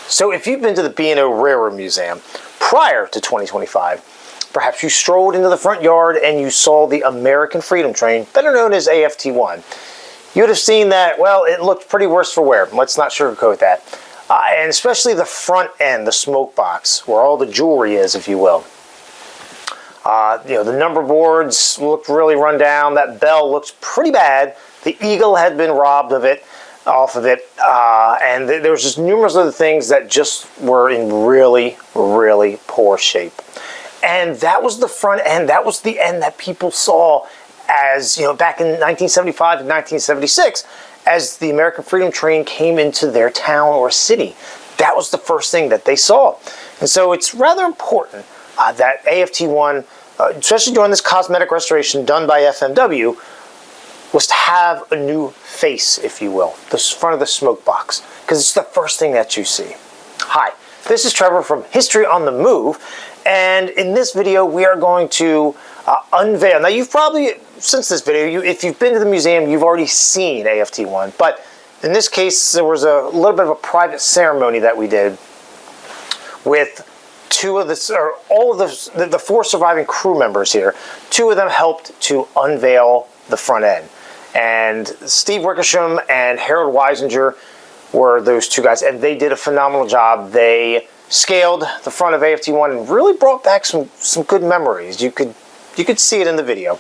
So if you've been to the B&O Railroad Museum prior to 2025, perhaps you strolled into the front yard and you saw the American Freedom Train, better known as AFT1. You would have seen that, well, it looked pretty worse for wear. Let's not sugarcoat that. And especially the front end, the smoke box, where all the jewelry is, if you will. The number boards looked really run down. That bell looks pretty bad. The eagle had been robbed off of it. And there was just numerous other things that just were in really, really poor shape. And that was the front end. That was the end that people saw as, back in 1975 and 1976, as the American Freedom Train came into their town or city. That was the first thing that they saw. And so it's rather important that AFT1, especially during this cosmetic restoration done by FMW, was to have a new face, if you will, the front of the smoke box, because it's the first thing that you see. Hi, this is Trevor from History on the Move, and in this video we are going to unveil. Now you've probably, since this video, if you've been to the museum, you've already seen AFT1, but in this case there was a little bit of a private ceremony that we did with all of the four surviving crew members here. Two of them helped to unveil the front end. And Steve Wickersham and Harold Weisinger were those two guys, and they did a phenomenal job. They scaled the front of AFT1 and really brought back some good memories. You could see it in the video.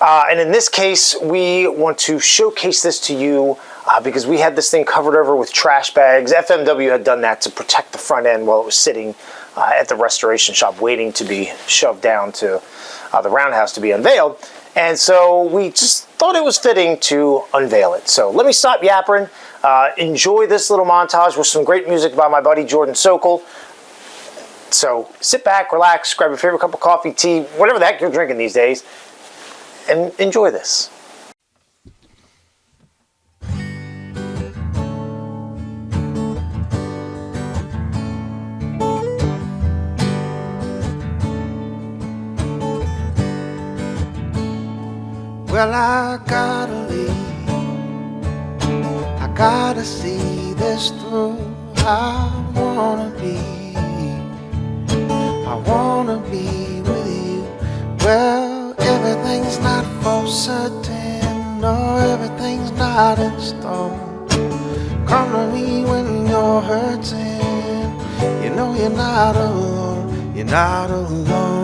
And in this case, we want to showcase this to you because we had this thing covered over with trash bags. FMW had done that to protect the front end while it was sitting at the restoration shop waiting to be shoved down to the roundhouse to be unveiled. And so we just thought it was fitting to unveil it. So let me stop yapping. Enjoy this little montage with some great music by my buddy Jordan Sokol. So sit back, relax, grab your favorite cup of coffee, tea, whatever the heck you're drinking these days, and enjoy this. Well, I gotta leave, I gotta see this through. I wanna be with you. Well, everything's not for certain, no, everything's not in stone. Come to me when you're hurting, you know you're not alone, you're not alone.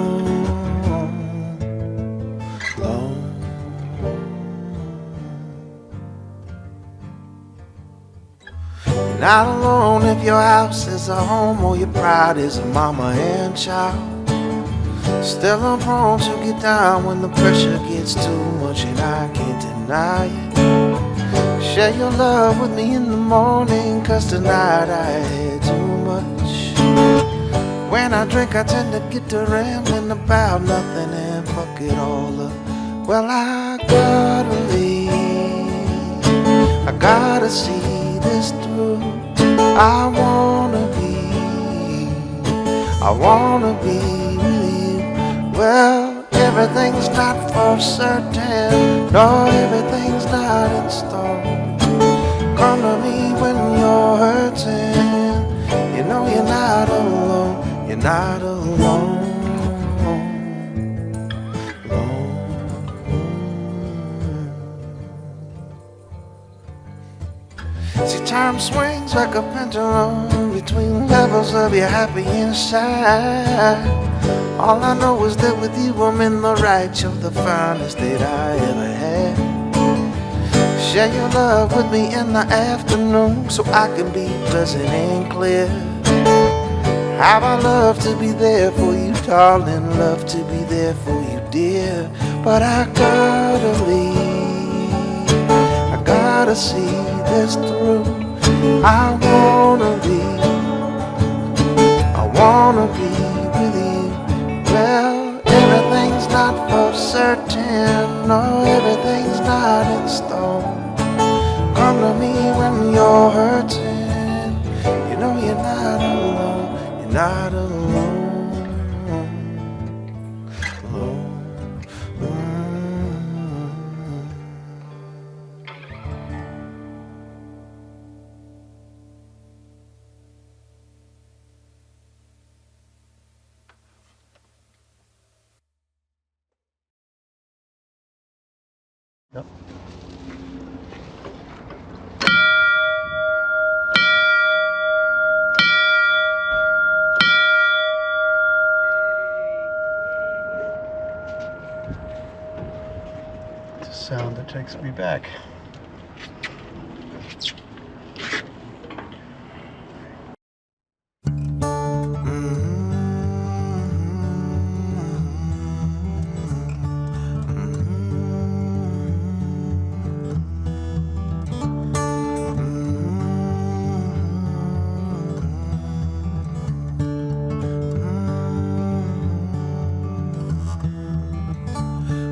Not alone if your house is a home or your pride is a mama and child. Still I'm prone to get down when the pressure gets too much and I can't deny it. Share your love with me in the morning, cause tonight I had too much. When I drink I tend to get to rambling about nothing and fuck it all up. Well, I gotta leave, I gotta see this through. I wanna be with you. Well, everything's not for certain, no, everything's not in stone. Come to me when you're hurting, you know you're not alone, you're not alone. See, time swings like a pendulum between levels of your happy inside. All I know is that with you I'm in the right, you're the finest that I ever had. Share your love with me in the afternoon so I can be pleasant and clear. How I love to be there for you, darling, love to be there for you, dear. But I gotta leave, I gotta see this through. I wanna be with you. Well, everything's not for certain, no, everything's not in stone. Come to me when you're hurting, you know you're not alone, you're not alone. Yep. It's a sound that takes me back.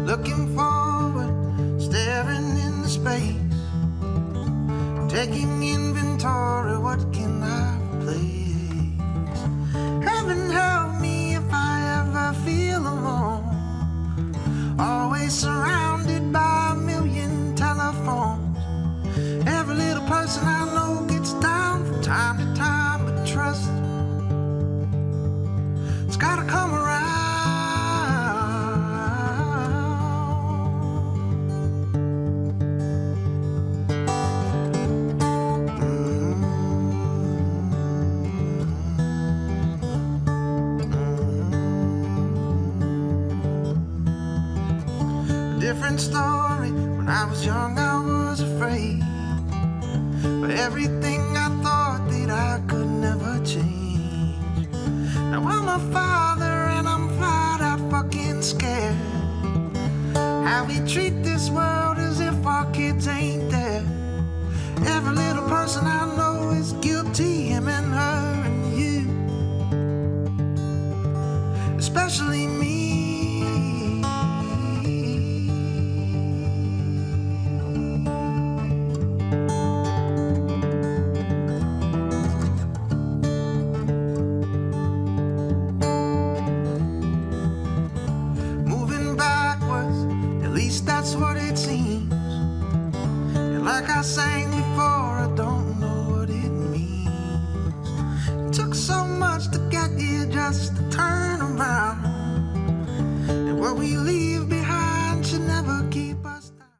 Looking forward, staring into space, taking inventory, what can I replace? Heaven help me if I ever feel alone, always surrounded by a million telephones. Every little person I know gets down from time to time, but trust, it's gotta come around. Different story. When I was young, I was afraid, but everything I thought that I could never change. Now I'm a father and I'm flat out fucking scared. How we treat this world as if our kids ain't there. Every little person I know is guilty, him and her and you, especially me. That's what it seems. And like I sang before, I don't know what it means. It took so much to get here just to turn around. And what we leave behind should never